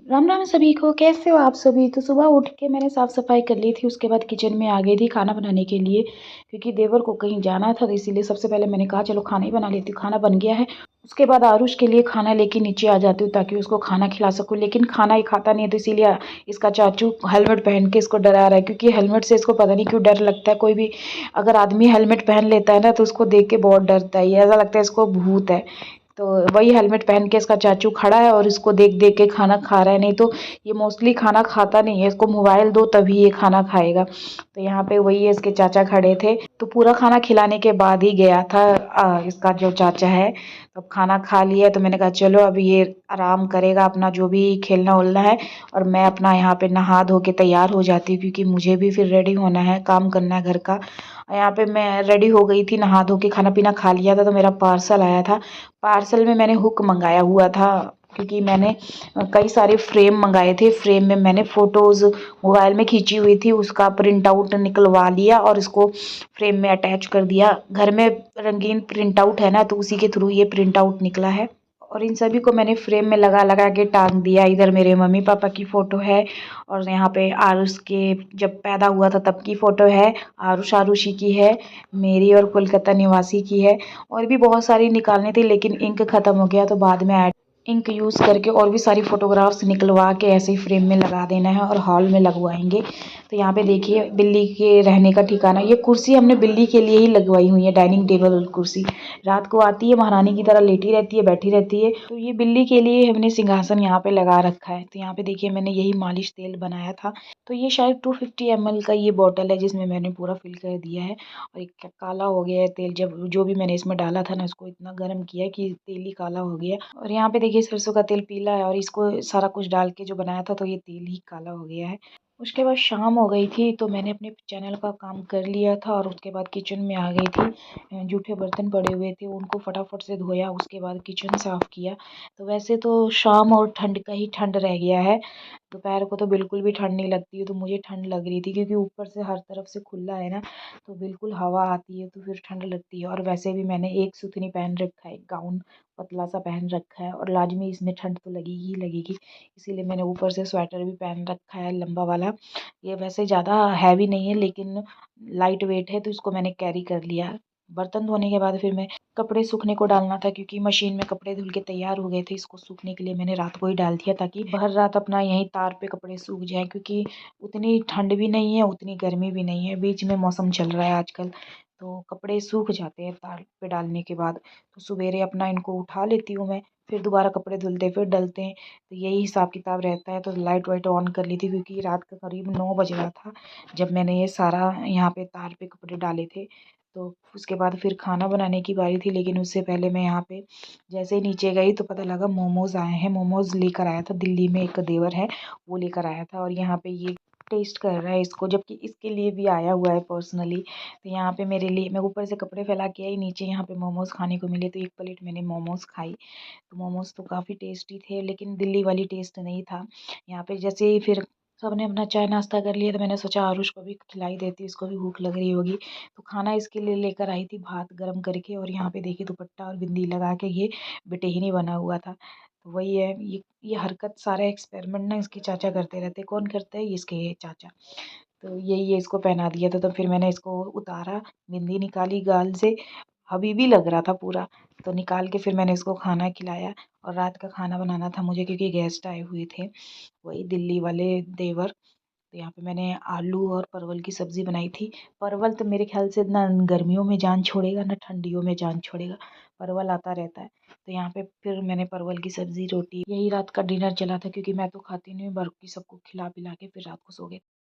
राम राम सभी को। कैसे हो आप सभी। तो सुबह उठ के मैंने साफ सफाई कर ली थी, उसके बाद किचन में आ गई थी खाना बनाने के लिए, क्योंकि देवर को कहीं जाना था। तो इसीलिए सबसे पहले मैंने कहा चलो खाना ही बना लेती हूँ। खाना बन गया है। उसके बाद आरुष के लिए खाना लेके नीचे आ जाती हूँ ताकि उसको खाना खिला सकूँ, लेकिन खाना ही खाता नहीं है। तो इसीलिए इसका चाचू हेलमेट पहन के इसको डरा रहा है, क्योंकि हेलमेट से इसको पता नहीं क्यों डर लगता है। कोई भी अगर आदमी हेलमेट पहन लेता है ना तो उसको देख के बहुत डरता है, ये ऐसा लगता है इसको भूत है। तो वही हेलमेट पहन के इसका चाचू खड़ा है और इसको देख देख के खाना खा रहा है। नहीं तो ये मोस्टली खाना खाता नहीं है, इसको मोबाइल दो तभी ये खाना खाएगा। तो यहाँ पे वही है, इसके चाचा खड़े थे तो पूरा खाना खिलाने के बाद ही गया था इसका जो चाचा है। तो अब खाना खा लिया तो मैंने कहा चलो अभी ये आराम करेगा, अपना जो भी खेलना उलना है। और मैं अपना यहाँ पे नहा धो के तैयार हो जाती हूँ, क्योंकि मुझे भी फिर रेडी होना है, काम करना है घर का। यहाँ पे मैं रेडी हो गई थी, नहा धो के खाना पीना खा लिया था। तो मेरा पार्सल आया था। पार्सल में मैंने हुक मंगाया हुआ था, क्योंकि मैंने कई सारे फ्रेम मंगाए थे। फ्रेम में मैंने फ़ोटोज़ मोबाइल में खींची हुई थी, उसका प्रिंट आउट निकलवा लिया और इसको फ्रेम में अटैच कर दिया। घर में रंगीन प्रिंट आउट है ना, तो उसी के थ्रू ये प्रिंट आउट निकला है। और इन सभी को मैंने फ्रेम में लगा लगा के टांग दिया। इधर मेरे मम्मी पापा की फ़ोटो है, और यहाँ पे आरुष के जब पैदा हुआ था तब की फ़ोटो है। आरुष आरुषी की है, मेरी और कोलकाता निवासी की है। और भी बहुत सारी निकालनी थी, लेकिन इंक ख़त्म हो गया तो बाद में ऐड इंक यूज़ करके और भी सारी फ़ोटोग्राफ्स निकलवा के ऐसे ही फ्रेम में लगा देना है और हॉल में लगवाएंगे। तो यहाँ पे देखिए बिल्ली के रहने का ठिकाना। ये कुर्सी हमने बिल्ली के लिए ही लगवाई हुई है, डाइनिंग टेबल कुर्सी। रात को आती है, महारानी की तरह लेटी रहती है, बैठी रहती है। तो ये बिल्ली के लिए हमने सिंहासन यहाँ पे लगा रखा है। तो यहाँ पे देखिए मैंने यही मालिश तेल बनाया था। तो ये शायद 250 ml का ये बॉटल है, जिसमें मैंने पूरा फिल कर दिया है। और एक काला हो गया है तेल, जब जो भी मैंने इसमें डाला था ना, इसको इतना गर्म किया कि तेल ही काला हो गया। और यहाँ पे देखिए सरसों का तेल पीला है, और इसको सारा कुछ डाल के जो बनाया था तो ये तेल ही काला हो गया है। उसके बाद शाम हो गई थी तो मैंने अपने चैनल का काम कर लिया था, और उसके बाद किचन में आ गई थी। जूठे बर्तन पड़े हुए थे, उनको फटाफट से धोया, उसके बाद किचन साफ़ किया। तो वैसे तो शाम और ठंड का ही ठंड रह गया है। दोपहर को तो बिल्कुल भी ठंड नहीं लगती है, तो मुझे ठंड लग रही थी, क्योंकि ऊपर से हर तरफ से खुला है ना, तो बिल्कुल हवा आती है तो फिर ठंड लगती है। और वैसे भी मैंने एक सूतनी पहन रखा है, गाउन पतला सा पहन रखा है, और लाजमी इसमें ठंड तो लगेगी ही लगेगी। इसीलिए मैंने ऊपर से स्वेटर भी पहन रखा है लंबा वाला। ये वैसे ज़्यादा हैवी नहीं है, लेकिन लाइट वेट है, तो इसको मैंने कैरी कर लिया। बर्तन धोने के बाद फिर मैं कपड़े सूखने को डालना था, क्योंकि मशीन में कपड़े धुल के तैयार हो गए थे। इसको सूखने के लिए मैंने रात को ही डाल दिया, ताकि भर रात अपना यहीं तार पे कपड़े सूख जाएं, क्योंकि उतनी ठंड भी नहीं है उतनी गर्मी भी नहीं है, बीच में मौसम चल रहा है आजकल। तो कपड़े सूख जाते हैं तार पे डालने के बाद। तो सवेरे अपना इनको उठा लेती हूँ मैं, फिर दोबारा कपड़े धुलते फिर डलते हैं। तो यही हिसाब किताब रहता है। तो लाइट वाइट ऑन कर ली थी, क्योंकि रात का करीब 9 बज रहा था जब मैंने ये सारा यहाँ पे तार पे कपड़े डाले थे। तो उसके बाद फिर खाना बनाने की बारी थी, लेकिन उससे पहले मैं यहाँ पे जैसे ही नीचे गई तो पता लगा मोमोज़ आए हैं। मोमोज़ लेकर आया था, दिल्ली में एक देवर है वो लेकर आया था, और यहाँ पे ये टेस्ट कर रहा है इसको, जबकि इसके लिए भी आया हुआ है पर्सनली। तो यहाँ पे मेरे लिए, मैं ऊपर से कपड़े फैला के आई, नीचे यहाँ पे मोमोज़ खाने को मिले, तो एक प्लेट मैंने मोमोज़ खाई। तो मोमोज़ तो काफ़ी टेस्टी थे, लेकिन दिल्ली वाली टेस्ट नहीं था। यहाँ पे जैसे ही फिर सबने अपना चाय नाश्ता कर लिया, तो मैंने सोचा आरुष को भी खिलाई देती हूँ, इसको भी भूख लग रही होगी। तो खाना इसके लिए लेकर आई थी, भात गरम करके, और यहाँ पे देखिए दुपट्टा और बिंदी लगा के ये बेटहिनी बना हुआ था। तो वही है, ये हरकत सारा एक्सपेरिमेंट ना इसके चाचा करते रहते। कौन करता है? ये इसके चाचा। तो यही है, इसको पहना दिया था। तो फिर मैंने इसको उतारा, बिंदी निकाली गाल से, हबीबी लग रहा था पूरा। तो निकाल के फिर मैंने इसको खाना खिलाया। और रात का खाना बनाना था मुझे, क्योंकि गेस्ट आए हुए थे, वही दिल्ली वाले देवर। तो यहाँ पे मैंने आलू और परवल की सब्ज़ी बनाई थी। परवल तो मेरे ख्याल से ना गर्मियों में जान छोड़ेगा ना ठंडियों में जान छोड़ेगा, परवल आता रहता है। तो यहाँ पे फिर मैंने परवल की सब्ज़ी रोटी, यही रात का डिनर चला था, क्योंकि मैं तो खाती नहीं हूँ, बाकी सबको खिला पिला के फिर रात को सो गए।